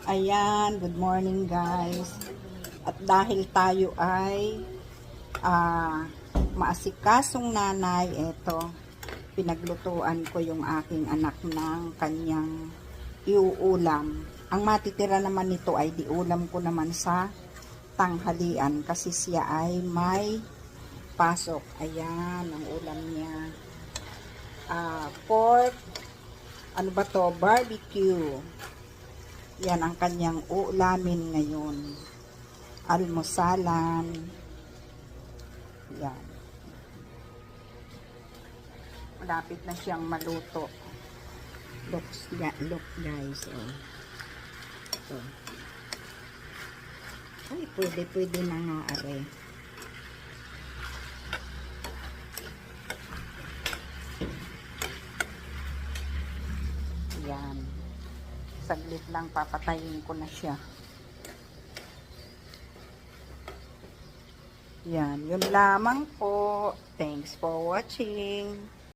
Ayan, good morning guys. At dahil tayo ay maasikasong nanay, eto, pinaglutuan ko yung aking anak ng kanyang iuulam. Ang matitira naman nito ay diulam ko naman sa tanghalian kasi siya ay may pasok. Ayan, ang ulam niya. Pork, ano ba to? Barbecue. Yan ang kanyang ulamin ngayon. Almusalan. Yan. Malapit na siyang maluto. Look guys. Oh. So. Ay, pwede na nga are. Yan. Saglit lang, papatayin ko na siya. Yan, yun lamang po. Thanks for watching.